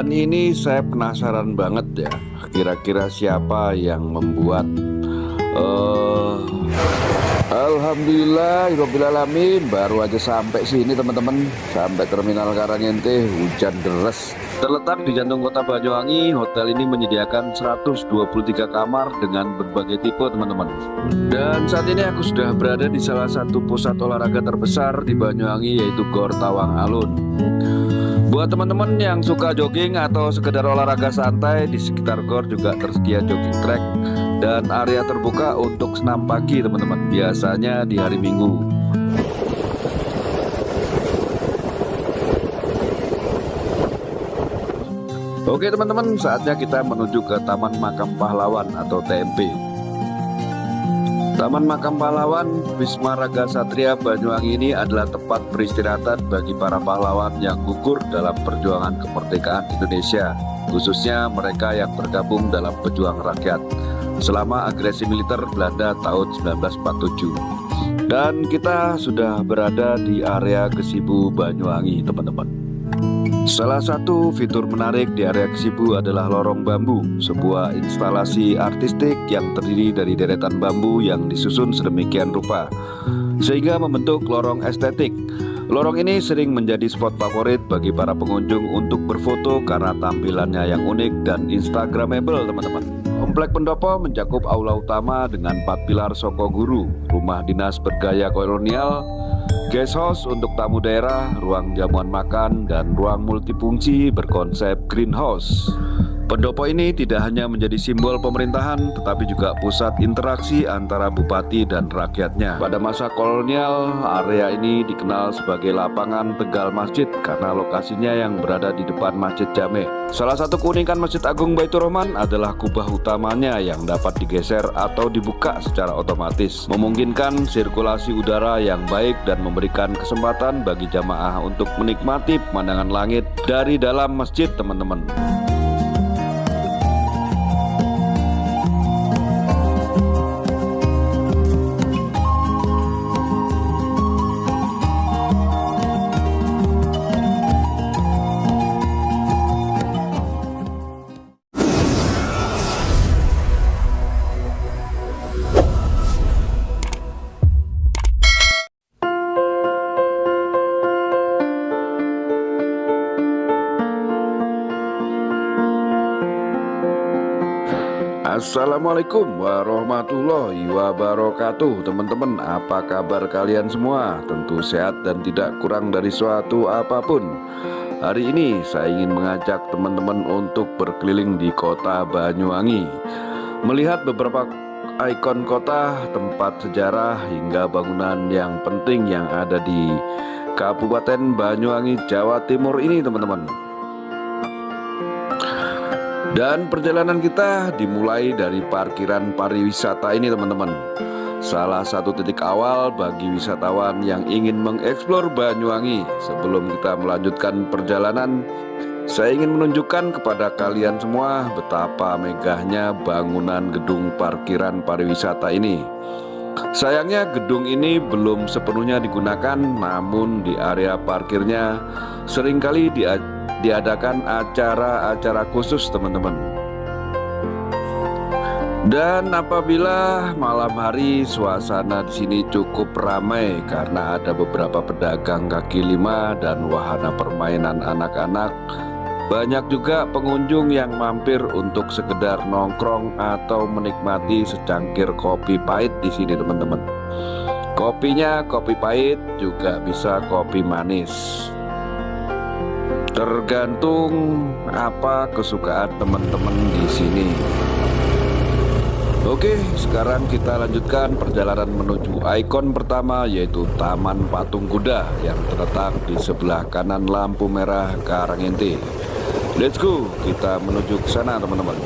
Dan ini saya penasaran banget ya, kira-kira siapa yang membuat Alhamdulillah, alamin, baru aja sampai sini teman-teman, sampai Terminal Karangente, hujan deras. Terletak di jantung kota Banyuwangi, hotel ini menyediakan 123 kamar dengan berbagai tipe teman-teman. Dan saat ini aku sudah berada di salah satu pusat olahraga terbesar di Banyuwangi, yaitu Gor Tawang Alun. Buat teman-teman yang suka jogging atau sekedar olahraga santai, di sekitar Gor juga tersedia jogging track dan area terbuka untuk senam pagi teman-teman, biasanya di hari Minggu. Oke teman-teman, saatnya kita menuju ke Taman Makam Pahlawan atau TMP. Taman Makam Pahlawan Wisma Raga Satria Banyuwangi ini adalah tempat peristirahatan bagi para pahlawan yang gugur dalam perjuangan kemerdekaan Indonesia, khususnya mereka yang bergabung dalam pejuang rakyat selama agresi militer Belanda tahun 1947. Dan kita sudah berada di area Gesibu Banyuwangi teman-teman. Salah satu fitur menarik di area Gesibu adalah lorong bambu, sebuah instalasi artistik yang terdiri dari deretan bambu yang disusun sedemikian rupa sehingga membentuk lorong estetik. Lorong ini sering menjadi spot favorit bagi para pengunjung untuk berfoto karena tampilannya yang unik dan instagramable teman-teman. Komplek pendopo mencakup aula utama dengan 4 pilar soko guru, rumah dinas bergaya kolonial, guest house untuk tamu daerah, ruang jamuan makan, dan ruang multifungsi berkonsep greenhouse. Pendopo ini tidak hanya menjadi simbol pemerintahan, tetapi juga pusat interaksi antara bupati dan rakyatnya. Pada masa kolonial, area ini dikenal sebagai lapangan Tegal Masjid karena lokasinya yang berada di depan Masjid Jame. Salah satu keunikan Masjid Agung Baitur Rahman adalah kubah utamanya yang dapat digeser atau dibuka secara otomatis, memungkinkan sirkulasi udara yang baik dan memberikan kesempatan bagi jamaah untuk menikmati pemandangan langit dari dalam masjid teman-teman. Assalamualaikum warahmatullahi wabarakatuh. Teman-teman, apa kabar kalian semua? Tentu sehat dan tidak kurang dari suatu apapun. Hari ini saya ingin mengajak teman-teman untuk berkeliling di kota Banyuwangi, melihat beberapa ikon kota, tempat sejarah, hingga bangunan yang penting yang ada di Kabupaten Banyuwangi, Jawa Timur ini teman-teman. Dan perjalanan kita dimulai dari parkiran pariwisata ini teman-teman. Salah satu titik awal bagi wisatawan yang ingin mengeksplor Banyuwangi. Sebelum kita melanjutkan perjalanan, saya ingin menunjukkan kepada kalian semua betapa megahnya bangunan gedung parkiran pariwisata ini. Sayangnya gedung ini belum sepenuhnya digunakan, namun di area parkirnya seringkali diadakan acara-acara khusus teman-teman. Dan apabila malam hari, suasana di sini cukup ramai karena ada beberapa pedagang kaki lima dan wahana permainan anak-anak. Banyak juga pengunjung yang mampir untuk sekedar nongkrong atau menikmati secangkir kopi pahit di sini teman-teman. Kopinya kopi pahit, juga bisa kopi manis. Tergantung apa kesukaan teman-teman di sini. Oke, sekarang kita lanjutkan perjalanan menuju ikon pertama, yaitu Taman Patung Kuda yang terletak di sebelah kanan lampu merah Karangente. Let's go, kita menuju ke sana teman-teman.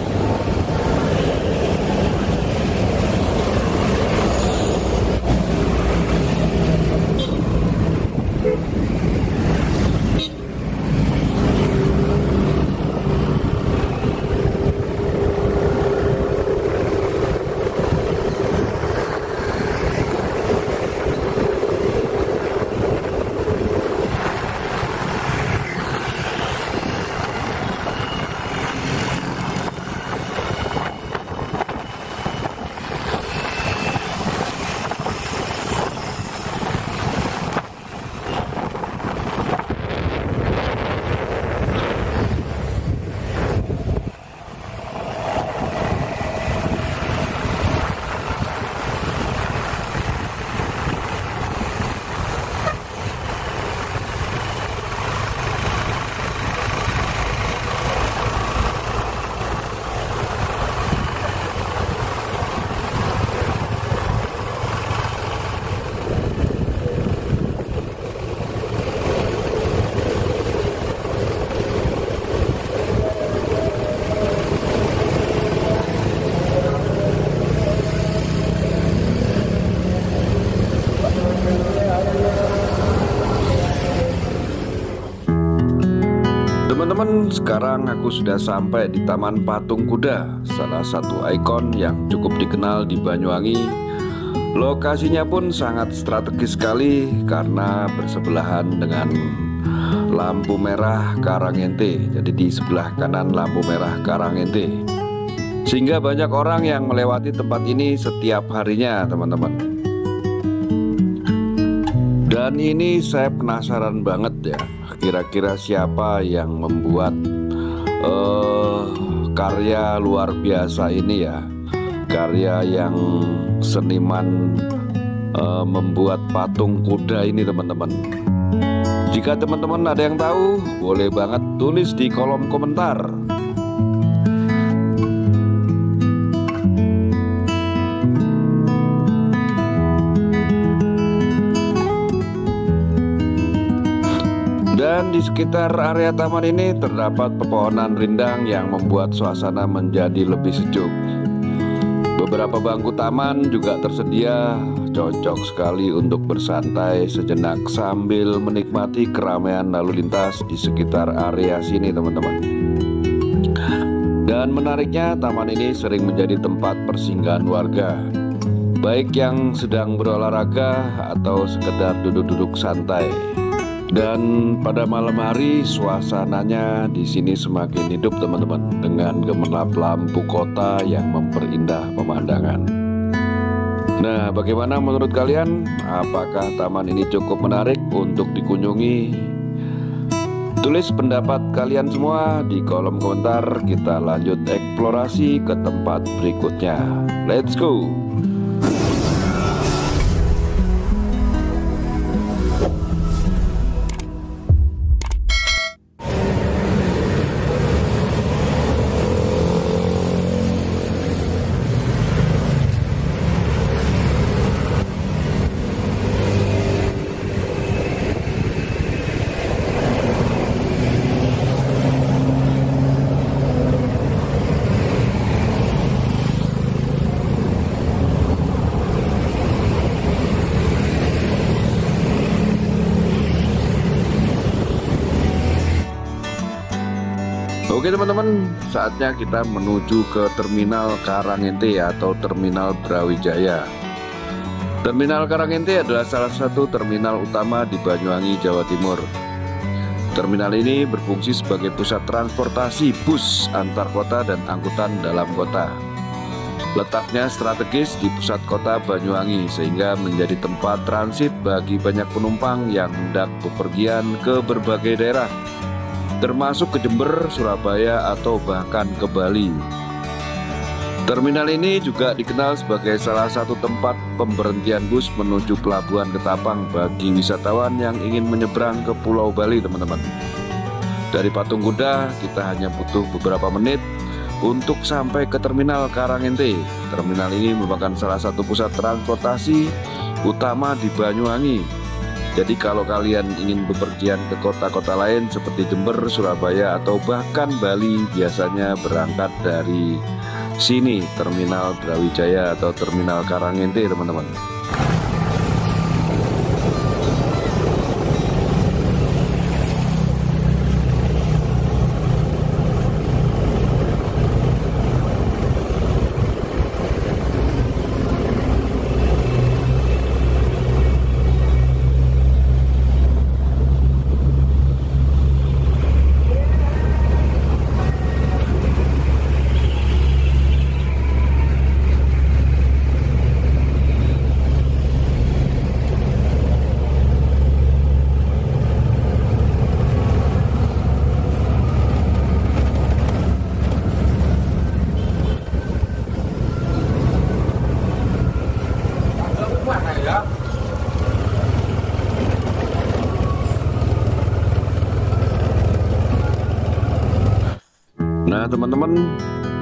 Teman-teman, sekarang aku sudah sampai di Taman Patung Kuda, salah satu ikon yang cukup dikenal di Banyuwangi. Lokasinya pun sangat strategis sekali karena bersebelahan dengan lampu merah Karangente. Jadi di sebelah kanan lampu merah Karangente, sehingga banyak orang yang melewati tempat ini setiap harinya, teman-teman. Dan ini saya penasaran banget ya, kira-kira siapa yang membuat karya luar biasa ini ya. Karya yang seniman membuat patung kuda ini, teman-teman. Jika teman-teman ada yang tahu, boleh banget tulis di kolom komentar. Dan di sekitar area taman ini terdapat pepohonan rindang yang membuat suasana menjadi lebih sejuk. Beberapa bangku taman juga tersedia, cocok sekali untuk bersantai sejenak sambil menikmati keramaian lalu lintas di sekitar area sini, teman-teman. Dan menariknya, taman ini sering menjadi tempat persinggahan warga, baik yang sedang berolahraga atau sekedar duduk-duduk santai. Dan pada malam hari suasananya di sini semakin hidup, teman-teman, dengan gemerlap lampu kota yang memperindah pemandangan. Nah, bagaimana menurut kalian? Apakah taman ini cukup menarik untuk dikunjungi? Tulis pendapat kalian semua di kolom komentar. Kita lanjut eksplorasi ke tempat berikutnya. Let's go! Oke teman-teman, saatnya kita menuju ke Terminal Karangente atau Terminal Brawijaya. Terminal Karangente adalah salah satu terminal utama di Banyuwangi, Jawa Timur. Terminal ini berfungsi sebagai pusat transportasi bus antar kota dan angkutan dalam kota. Letaknya strategis di pusat kota Banyuwangi sehingga menjadi tempat transit bagi banyak penumpang yang hendak bepergian ke berbagai daerah, termasuk ke Jember, Surabaya, atau bahkan ke Bali. Terminal ini juga dikenal sebagai salah satu tempat pemberhentian bus menuju Pelabuhan Ketapang bagi wisatawan yang ingin menyeberang ke Pulau Bali, teman-teman. Dari Patung Kuda, kita hanya butuh beberapa menit untuk sampai ke Terminal Karangente. Terminal ini merupakan salah satu pusat transportasi utama di Banyuwangi. Jadi kalau kalian ingin bepergian ke kota-kota lain seperti Jember, Surabaya, atau bahkan Bali, biasanya berangkat dari sini, Terminal Brawijaya atau Terminal Karangente, teman-teman. Nah teman-teman,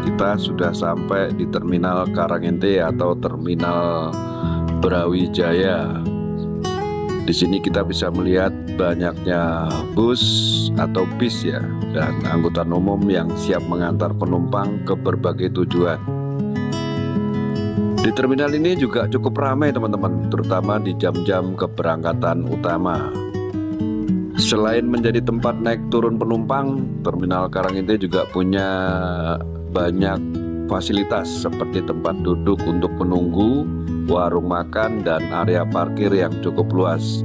kita sudah sampai di Terminal Karangente atau Terminal Brawijaya. Di sini kita bisa melihat banyaknya bus atau bis ya, dan angkutan umum yang siap mengantar penumpang ke berbagai tujuan. Di terminal ini juga cukup ramai teman-teman, terutama di jam-jam keberangkatan utama. Selain menjadi tempat naik turun penumpang, Terminal Karanginte juga punya banyak fasilitas seperti tempat duduk untuk penunggu, warung makan, dan area parkir yang cukup luas.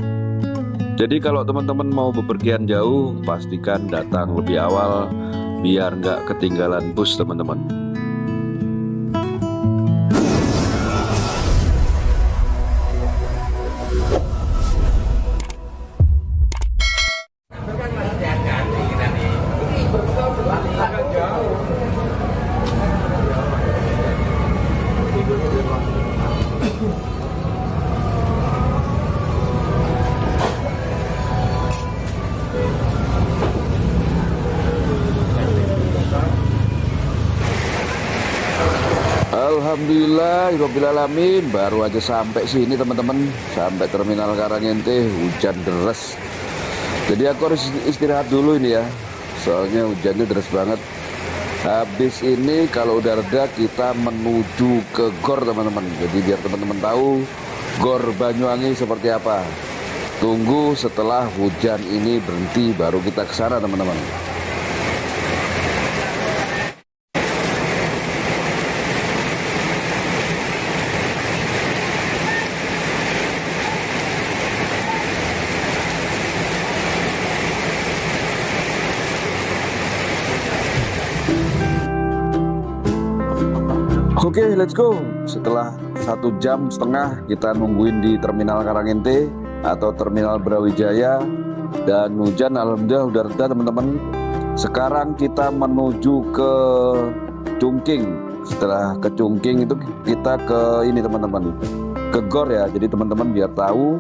Jadi kalau teman-teman mau bepergian jauh, pastikan datang lebih awal biar nggak ketinggalan bus teman-teman. Alhamdulillahirobbilalamin, baru aja sampai sini teman-teman, sampai Terminal Karanginte. Hujan deras, jadi aku harus istirahat dulu ini ya, soalnya hujannya deras banget. Habis ini kalau udah reda kita menuju ke GOR teman-teman. Jadi biar teman-teman tahu GOR Banyuwangi seperti apa, tunggu setelah hujan ini berhenti baru kita ke sana teman-teman. Oke, let's go. Setelah 1,5 jam kita nungguin di Terminal Karanginte atau Terminal Brawijaya, dan hujan alhamdulillah udah reda teman-teman. Sekarang kita menuju ke Chungking. Setelah ke Chungking itu kita ke ini teman-teman, ke GOR ya. Jadi teman-teman biar tahu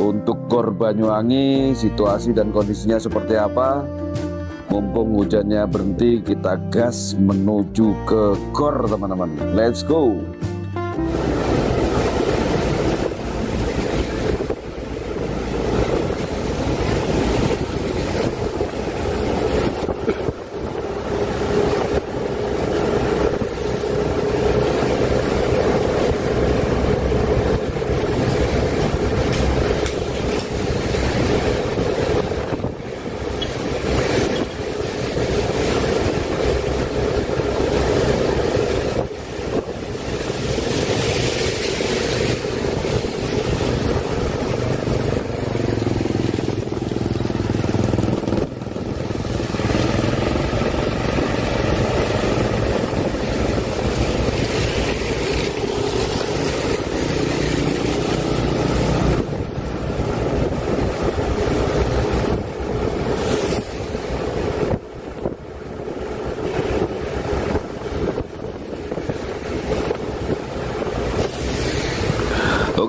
untuk GOR Banyuwangi situasi dan kondisinya seperti apa. Mumpung hujannya berhenti, kita gas menuju ke GOR teman-teman. Let's go.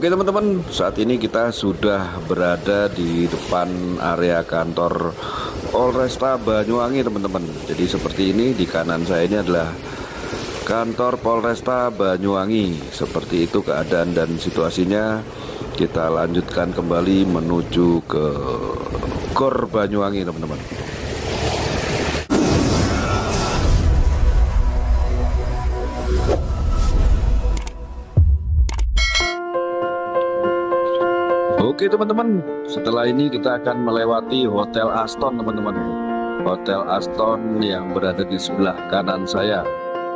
Oke teman-teman, saat ini kita sudah berada di depan area kantor Polresta Banyuwangi teman-teman. Jadi seperti ini, di kanan saya ini adalah kantor Polresta Banyuwangi. Seperti itu keadaan dan situasinya. Kita lanjutkan kembali menuju ke GOR Banyuwangi teman-teman. Oke teman-teman, setelah ini kita akan melewati Hotel Aston teman-teman. Hotel Aston yang berada di sebelah kanan saya.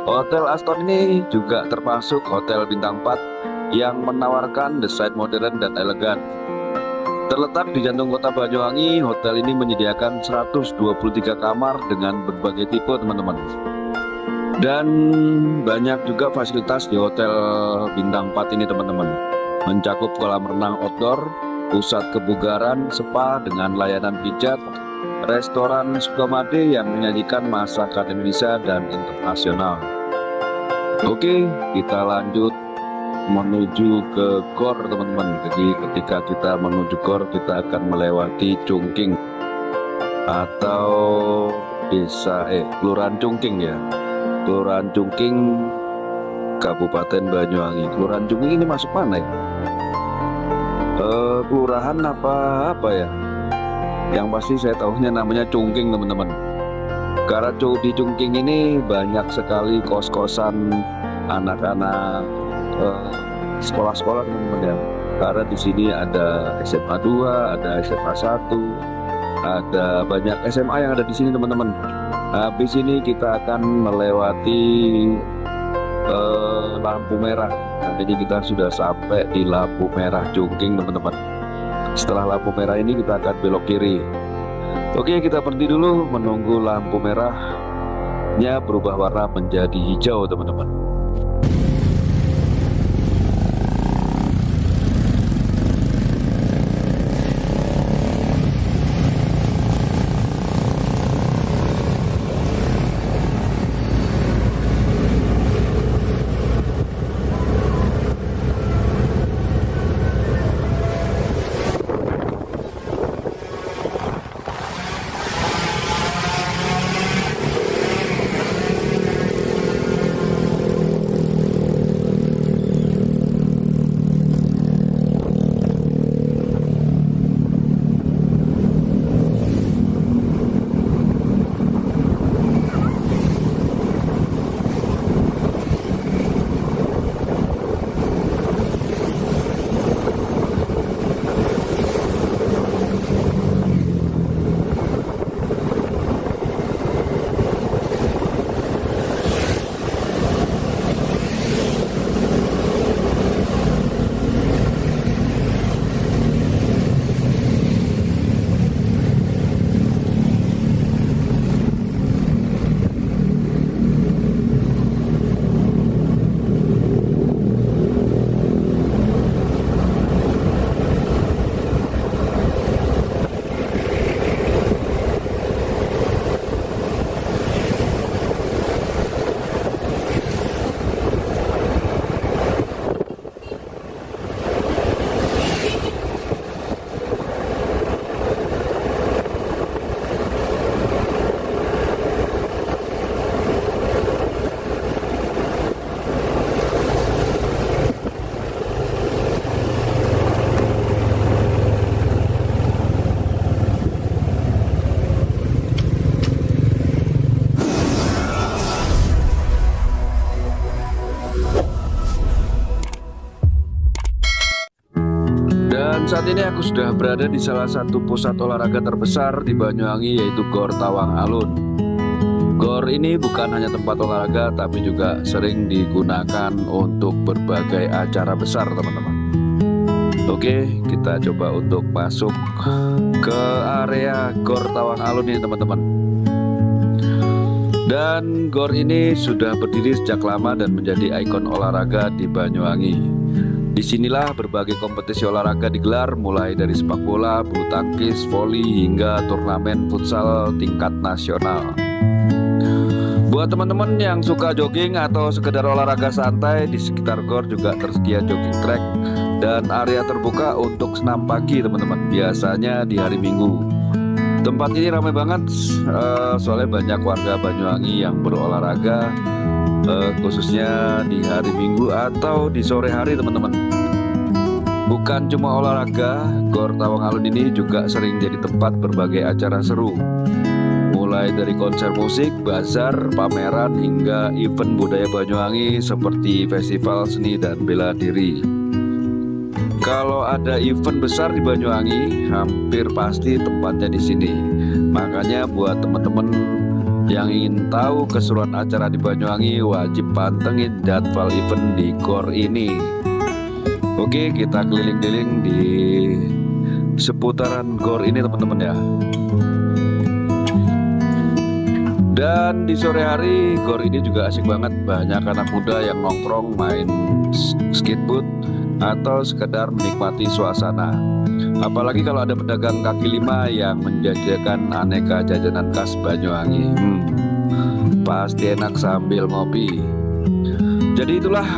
Hotel Aston ini juga termasuk hotel bintang 4 yang menawarkan desain modern dan elegan. Terletak di jantung kota Banyuwangi, hotel ini menyediakan 123 kamar dengan berbagai tipe teman-teman. Dan banyak juga fasilitas di hotel bintang 4 ini teman-teman. Mencakup kolam renang outdoor, pusat kebugaran, spa dengan layanan pijat, restoran Sukamade yang menyajikan masakan Indonesia dan internasional. Oke, kita lanjut menuju ke GOR teman-teman. Jadi ketika kita menuju GOR, kita akan melewati Chungking atau Kelurahan Chungking ya. Kelurahan Chungking, Kabupaten Banyuwangi. Kelurahan Chungking ini masuk mana ya? Kelurahan apa ya? Yang pasti saya tahunya namanya Chungking teman-teman. Karena di Chungking ini banyak sekali kos-kosan anak-anak sekolah-sekolah teman-teman ya. Karena di sini ada SMA 2, ada SMA 1, ada banyak SMA yang ada di sini teman-teman. Habis ini kita akan melewati lampu merah. Nah, ini kita sudah sampai di lampu merah Chungking teman-teman. Setelah lampu merah ini kita akan belok kiri. Oke, kita berhenti dulu menunggu lampu merahnya berubah warna menjadi hijau teman-teman. Dan saat ini aku sudah berada di salah satu pusat olahraga terbesar di Banyuwangi, yaitu Gor Tawang Alun. Gor ini bukan hanya tempat olahraga, tapi juga sering digunakan untuk berbagai acara besar teman-teman. Oke, kita coba untuk masuk ke area Gor Tawang Alun ini teman-teman. Dan Gor ini sudah berdiri sejak lama dan menjadi ikon olahraga di Banyuwangi. Disinilah berbagai kompetisi olahraga digelar, mulai dari sepak bola, bulu tangkis, voli, hingga turnamen futsal tingkat nasional. Buat teman-teman yang suka jogging atau sekedar olahraga santai, di sekitar Gor juga tersedia jogging track dan area terbuka untuk senam pagi teman-teman, biasanya di hari Minggu. Tempat ini ramai banget, soalnya banyak warga Banyuwangi yang berolahraga, khususnya di hari Minggu atau di sore hari teman-teman. Bukan cuma olahraga, Gor Tawang Alun ini juga sering jadi tempat berbagai acara seru, mulai dari konser musik, bazar, pameran, hingga event budaya Banyuwangi seperti festival seni dan bela diri. Kalau ada event besar di Banyuwangi, hampir pasti tempatnya di sini. Makanya buat teman-teman yang ingin tahu keseruan acara di Banyuwangi, wajib pantengin jadwal event di Gor ini. Oke, kita keliling-keliling di seputaran Gor ini teman-teman ya. Dan di sore hari Gor ini juga asik banget, banyak anak muda yang nongkrong main skateboard atau sekedar menikmati suasana. Apalagi kalau ada pedagang kaki lima yang menjajakan aneka jajanan khas Banyuwangi. Pasti enak sambil ngopi. Jadi itulah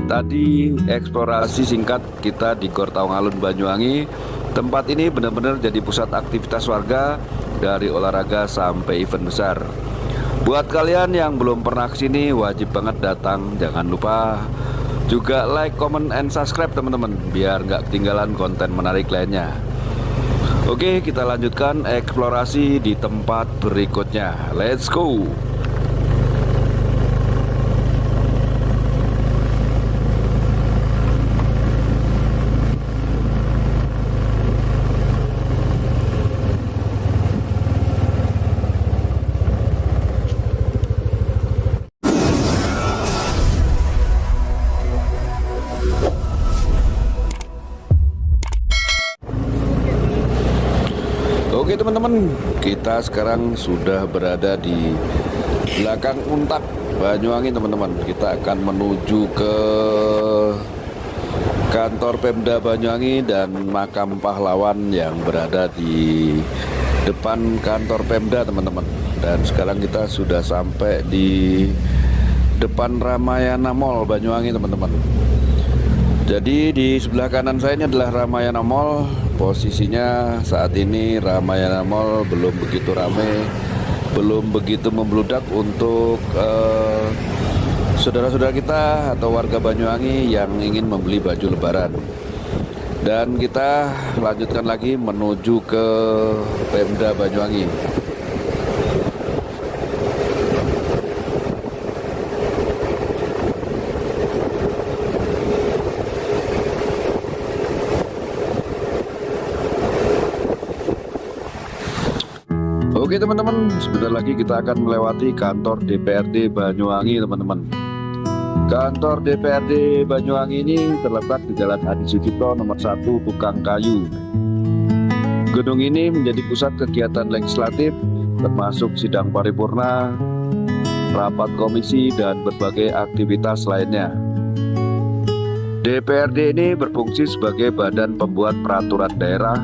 tadi eksplorasi singkat kita di Gor Tawang Alun Banyuwangi. Tempat ini benar-benar jadi pusat aktivitas warga, dari olahraga sampai event besar. Buat kalian yang belum pernah kesini, wajib banget datang. Jangan lupa juga like, comment, and subscribe teman-teman, biar nggak ketinggalan konten menarik lainnya. Oke, kita lanjutkan eksplorasi di tempat berikutnya. Let's go. Oke teman-teman, kita sekarang sudah berada di belakang Untak Banyuwangi teman-teman. Kita akan menuju ke kantor Pemda Banyuwangi dan makam pahlawan yang berada di depan kantor Pemda teman-teman. Dan sekarang kita sudah sampai di depan Ramayana Mall Banyuwangi teman-teman. Jadi di sebelah kanan saya ini adalah Ramayana Mall. Posisinya saat ini Ramayana Mall belum begitu ramai, belum begitu membludak untuk saudara-saudara kita atau warga Banyuwangi yang ingin membeli baju lebaran. Dan kita lanjutkan lagi menuju ke Pemda Banyuwangi. Oke teman-teman, sebentar lagi kita akan melewati kantor DPRD Banyuwangi teman-teman. Kantor DPRD Banyuwangi ini terletak di Jalan Adi Sucipto nomor 1 Tukang Kayu. Gedung ini menjadi pusat kegiatan legislatif termasuk sidang paripurna, rapat komisi, dan berbagai aktivitas lainnya. DPRD ini berfungsi sebagai badan pembuat peraturan daerah,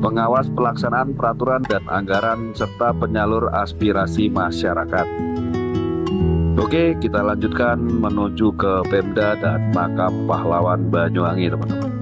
pengawas pelaksanaan peraturan dan anggaran, serta penyalur aspirasi masyarakat. Oke, kita lanjutkan menuju ke Pemda dan makam pahlawan Banyuwangi teman-teman.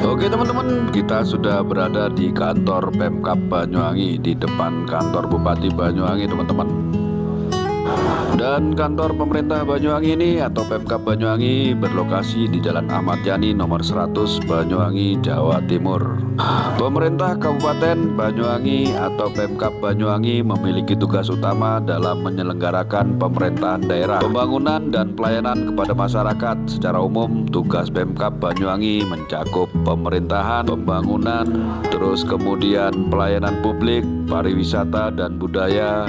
Oke teman-teman, kita sudah berada di kantor Pemkab Banyuwangi, di depan kantor Bupati Banyuwangi teman-teman. Dan kantor pemerintah Banyuwangi ini atau Pemkab Banyuwangi berlokasi di Jalan Ahmad Yani nomor 100 Banyuwangi, Jawa Timur. Pemerintah Kabupaten Banyuwangi atau Pemkab Banyuwangi memiliki tugas utama dalam menyelenggarakan pemerintahan daerah, pembangunan dan pelayanan kepada masyarakat. Secara umum, tugas Pemkab Banyuwangi mencakup pemerintahan, pembangunan, terus kemudian pelayanan publik, pariwisata dan budaya.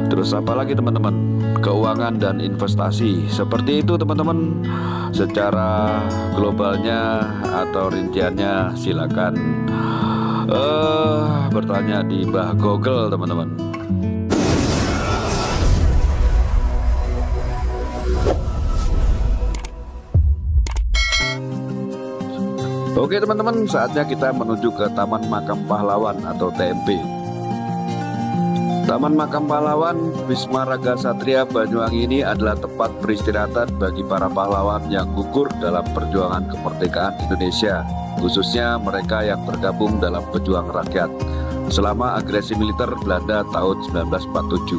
Terus apa lagi teman-teman? Keuangan dan investasi. Seperti itu teman-teman. Secara globalnya atau rinciannya silakan bertanya di Mbah Google teman-teman. Oke teman-teman, saatnya kita menuju ke Taman Makam Pahlawan atau TMP. Taman Makam Pahlawan Wisma Raga Satria Banyuwangi ini adalah tempat peristirahatan bagi para pahlawan yang gugur dalam perjuangan kemerdekaan Indonesia, khususnya mereka yang tergabung dalam pejuang rakyat selama agresi militer Belanda tahun 1947.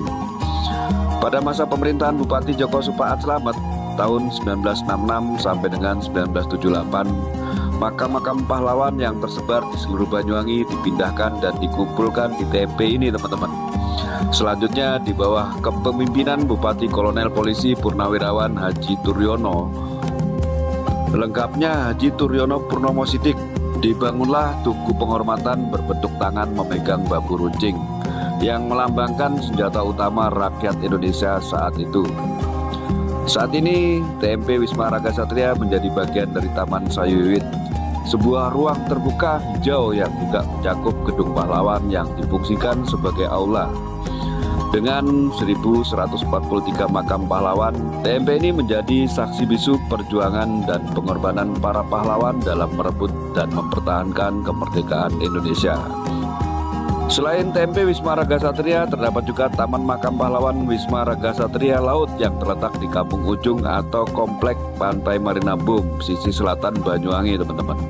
Pada masa pemerintahan Bupati Djoko Supaat Slamet tahun 1966 sampai dengan 1978, makam-makam pahlawan yang tersebar di seluruh Banyuwangi dipindahkan dan dikumpulkan di TMP ini teman-teman. Selanjutnya di bawah kepemimpinan Bupati Kolonel Polisi Purnawirawan Haji Turyono, lengkapnya Haji Turyono Purnomo Sidik, dibangunlah tugu penghormatan berbentuk tangan memegang bambu runcing yang melambangkan senjata utama rakyat Indonesia saat itu. Saat ini TMP Wisma Raga Satria menjadi bagian dari Taman Sayuwiwit, sebuah ruang terbuka hijau yang juga mencakup gedung pahlawan yang difungsikan sebagai aula. Dengan 1143 makam pahlawan, TMP ini menjadi saksi bisu perjuangan dan pengorbanan para pahlawan dalam merebut dan mempertahankan kemerdekaan Indonesia. Selain TMP Wisma Raga Satria, terdapat juga Taman Makam Pahlawan Wisma Raga Satria Laut yang terletak di Kampung Ujung atau Komplek Pantai Marina Bum, sisi selatan Banyuwangi, teman-teman.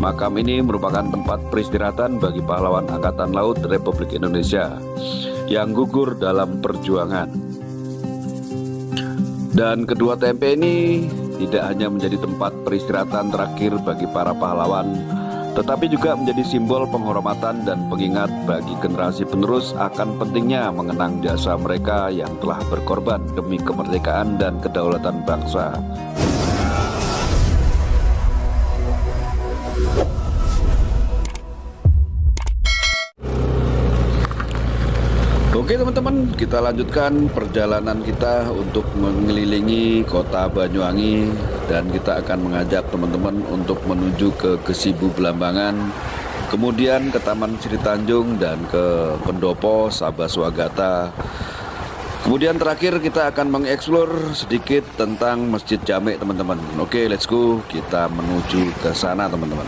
Makam ini merupakan tempat peristirahatan bagi pahlawan Angkatan Laut Republik Indonesia yang gugur dalam perjuangan. Dan kedua TMP ini tidak hanya menjadi tempat peristirahatan terakhir bagi para pahlawan, tetapi juga menjadi simbol penghormatan dan pengingat bagi generasi penerus akan pentingnya mengenang jasa mereka yang telah berkorban demi kemerdekaan dan kedaulatan bangsa. Oke teman-teman, kita lanjutkan perjalanan kita untuk mengelilingi kota Banyuwangi, dan kita akan mengajak teman-teman untuk menuju ke Gesibu Blambangan, kemudian ke Taman Sri Tanjung dan ke Pendopo Sabah Swagata. Kemudian terakhir kita akan mengeksplor sedikit tentang Masjid Jamek, teman-teman. Oke, let's go, kita menuju ke sana teman-teman.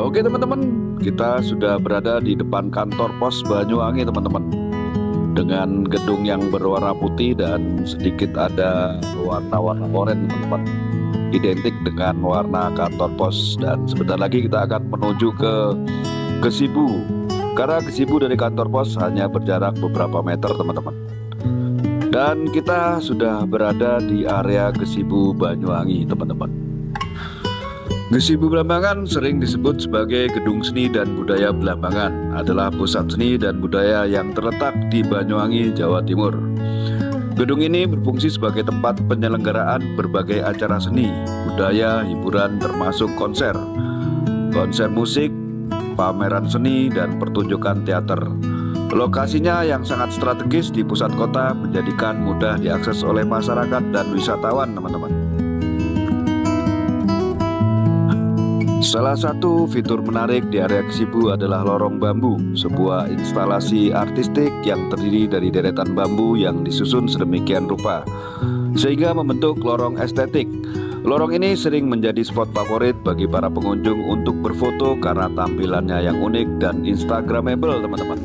Oke teman-teman, kita sudah berada di depan kantor pos Banyuwangi teman-teman, dengan gedung yang berwarna putih dan sedikit ada warna-warna oranye teman-teman, identik dengan warna kantor pos. Dan sebentar lagi kita akan menuju ke Gesibu, karena Gesibu dari kantor pos hanya berjarak beberapa meter teman-teman. Dan kita sudah berada di area Gesibu Banyuwangi teman-teman. Gesibu Blambangan sering disebut sebagai Gedung Seni dan Budaya Blambangan, adalah pusat seni dan budaya yang terletak di Banyuwangi, Jawa Timur. Gedung ini berfungsi sebagai tempat penyelenggaraan berbagai acara seni, budaya, hiburan termasuk konser musik, pameran seni, dan pertunjukan teater. Lokasinya yang sangat strategis di pusat kota menjadikan mudah diakses oleh masyarakat dan wisatawan teman-teman. Salah satu fitur menarik di area Gesibu adalah lorong bambu, sebuah instalasi artistik yang terdiri dari deretan bambu yang disusun sedemikian rupa sehingga membentuk lorong estetik. Lorong ini sering menjadi spot favorit bagi para pengunjung untuk berfoto karena tampilannya yang unik dan instagramable teman-teman.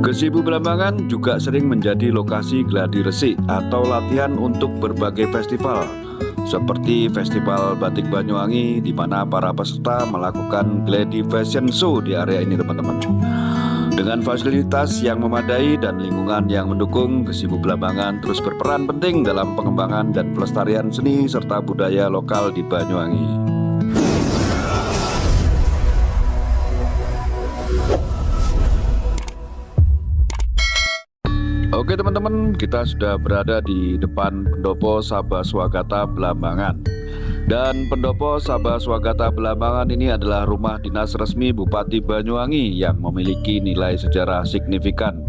Gesibu Blambangan juga sering menjadi lokasi gladi resik atau latihan untuk berbagai festival, seperti Festival Batik Banyuwangi, di mana para peserta melakukan gladi fashion show di area ini teman-teman. Dengan fasilitas yang memadai dan lingkungan yang mendukung, Gesibu Blambangan terus berperan penting dalam pengembangan dan pelestarian seni serta budaya lokal di Banyuwangi. Oke teman-teman, kita sudah berada di depan Pendopo Sabah Swagata Blambangan. Dan Pendopo Sabah Swagata Blambangan ini adalah rumah dinas resmi Bupati Banyuwangi yang memiliki nilai sejarah signifikan.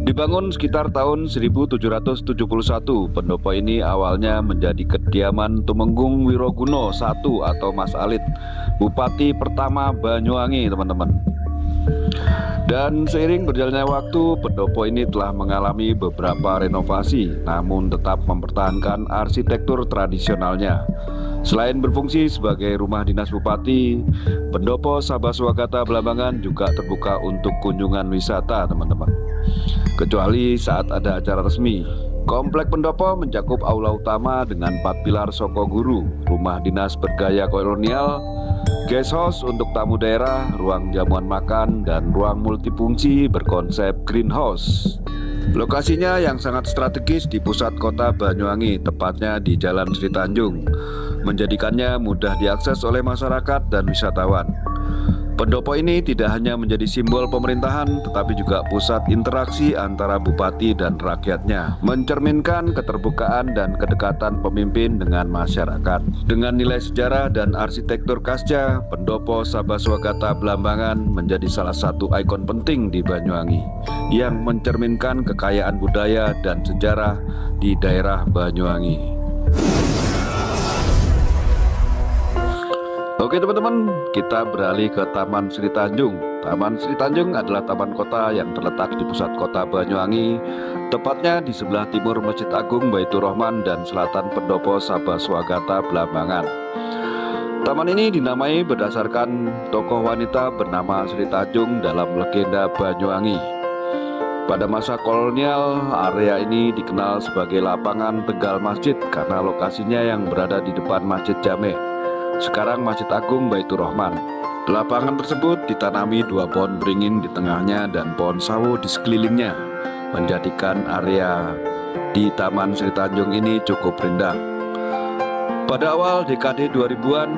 Dibangun sekitar tahun 1771, pendopo ini awalnya menjadi kediaman Tumenggung Wiroguno I atau Mas Alit, Bupati pertama Banyuwangi teman-teman. Dan seiring berjalannya waktu, pendopo ini telah mengalami beberapa renovasi, namun tetap mempertahankan arsitektur tradisionalnya. Selain berfungsi sebagai rumah dinas bupati, pendopo Sabah Swagata Blambangan juga terbuka untuk kunjungan wisata, teman-teman. Kecuali saat ada acara resmi. Komplek pendopo mencakup aula utama dengan 4 pilar soko guru, rumah dinas bergaya kolonial, guest house untuk tamu daerah, ruang jamuan makan, dan ruang multifungsi berkonsep greenhouse. Lokasinya yang sangat strategis di pusat kota Banyuwangi, tepatnya di Jalan Sri Tanjung, menjadikannya mudah diakses oleh masyarakat dan wisatawan. Pendopo ini tidak hanya menjadi simbol pemerintahan, tetapi juga pusat interaksi antara bupati dan rakyatnya, mencerminkan keterbukaan dan kedekatan pemimpin dengan masyarakat. Dengan nilai sejarah dan arsitektur khasnya, pendopo Sabah Swagata Blambangan menjadi salah satu ikon penting di Banyuwangi, yang mencerminkan kekayaan budaya dan sejarah di daerah Banyuwangi. Oke teman-teman, kita beralih ke Taman Sri Tanjung. Taman Sri Tanjung adalah taman kota yang terletak di pusat kota Banyuwangi, tepatnya di sebelah timur Masjid Agung Baitur Rahman dan selatan pendopo Sabah Swagata Blambangan. Taman ini dinamai berdasarkan tokoh wanita bernama Sri Tanjung dalam legenda Banyuwangi. Pada masa kolonial, area ini dikenal sebagai lapangan Tegal Masjid karena lokasinya yang berada di depan Masjid Jame, sekarang Masjid Agung Baitur Rahman. Lapangan tersebut ditanami 2 pohon beringin di tengahnya dan pohon sawo di sekelilingnya, menjadikan area di Taman Sri Tanjung ini cukup rindang. Pada awal dekade 2000-an,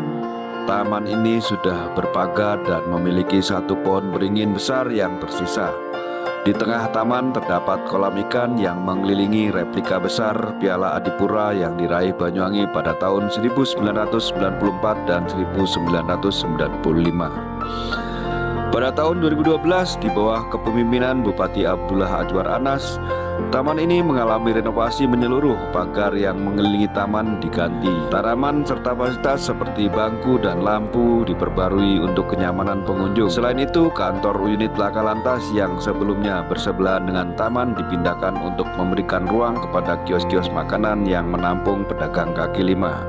taman ini sudah berpagar dan memiliki 1 pohon beringin besar yang tersisa. Di tengah taman terdapat kolam ikan yang mengelilingi replika besar Piala Adipura yang diraih Banyuwangi pada tahun 1994 dan 1995. Pada tahun 2012, di bawah kepemimpinan Bupati Abdullah Ajwar Anas, taman ini mengalami renovasi menyeluruh. Pagar yang mengelilingi taman diganti, tanaman serta fasilitas seperti bangku dan lampu diperbarui untuk kenyamanan pengunjung. Selain itu, kantor unit Laka Lantas yang sebelumnya bersebelahan dengan taman dipindahkan untuk memberikan ruang kepada kios-kios makanan yang menampung pedagang kaki lima.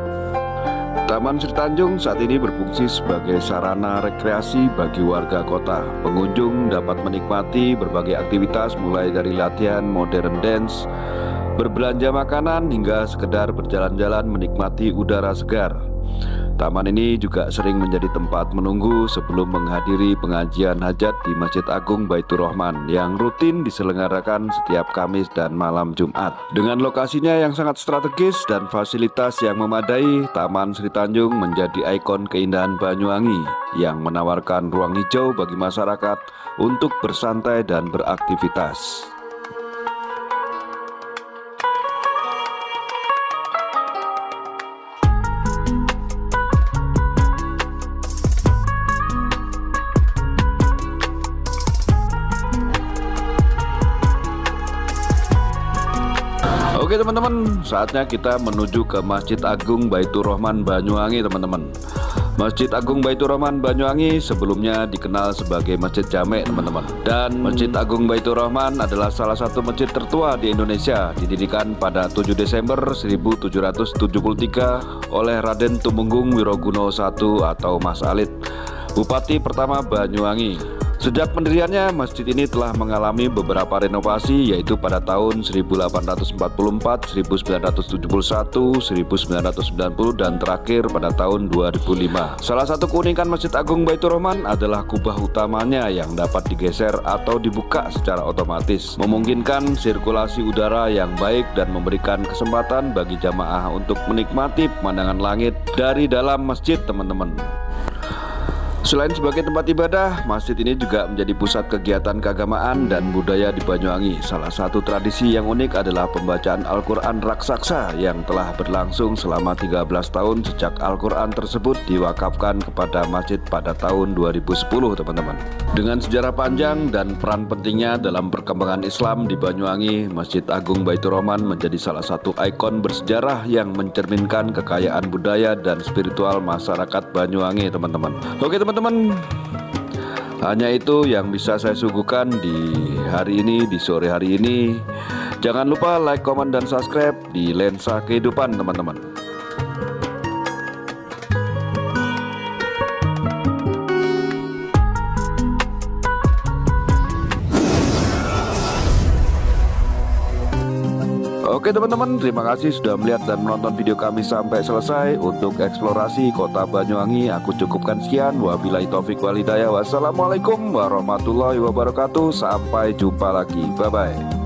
Taman Sri Tanjung saat ini berfungsi sebagai sarana rekreasi bagi warga kota. Pengunjung dapat menikmati berbagai aktivitas mulai dari latihan modern dance, berbelanja makanan, hingga sekedar berjalan-jalan menikmati udara segar. Taman ini juga sering menjadi tempat menunggu sebelum menghadiri pengajian hajat di Masjid Agung Baitur Rahman yang rutin diselenggarakan setiap Kamis dan malam Jumat. Dengan lokasinya yang sangat strategis dan fasilitas yang memadai, Taman Sri Tanjung menjadi ikon keindahan Banyuwangi yang menawarkan ruang hijau bagi masyarakat untuk bersantai dan beraktivitas. Oke teman-teman, saatnya kita menuju ke Masjid Agung Baitur Rahman Banyuwangi teman-teman. Masjid Agung Baitur Rahman Banyuwangi sebelumnya dikenal sebagai Masjid Jame teman-teman. Dan Masjid Agung Baitur Rahman adalah salah satu masjid tertua di Indonesia, didirikan pada 7 Desember 1773 oleh Raden Tumenggung Wiroguno I atau Mas Alit, Bupati pertama Banyuwangi. Sejak pendiriannya, masjid ini telah mengalami beberapa renovasi, yaitu pada tahun 1844, 1971, 1990, dan terakhir pada tahun 2005. Salah satu keunikan Masjid Agung Baitur Rahman adalah kubah utamanya yang dapat digeser atau dibuka secara otomatis, memungkinkan sirkulasi udara yang baik dan memberikan kesempatan bagi jamaah untuk menikmati pemandangan langit dari dalam masjid teman-teman. Selain sebagai tempat ibadah, masjid ini juga menjadi pusat kegiatan keagamaan dan budaya di Banyuwangi. Salah satu tradisi yang unik adalah pembacaan Al-Quran raksasa yang telah berlangsung selama 13 tahun sejak Al-Quran tersebut diwakafkan kepada masjid pada tahun 2010 teman-teman. Dengan sejarah panjang dan peran pentingnya dalam perkembangan Islam di Banyuwangi, Masjid Agung Baitur Rahman menjadi salah satu ikon bersejarah yang mencerminkan kekayaan budaya dan spiritual masyarakat Banyuwangi teman-teman. Oke teman-teman, Hanya itu yang bisa saya suguhkan di hari ini, di sore hari ini. Jangan lupa like, komen, dan subscribe di Lensa Kehidupan, teman-teman. Oke teman-teman, terima kasih sudah melihat dan menonton video kami sampai selesai. Untuk eksplorasi kota Banyuwangi, aku cukupkan sekian. Wabillahi taufik walhidayah. Wassalamualaikum warahmatullahi wabarakatuh. Sampai jumpa lagi. Bye-bye.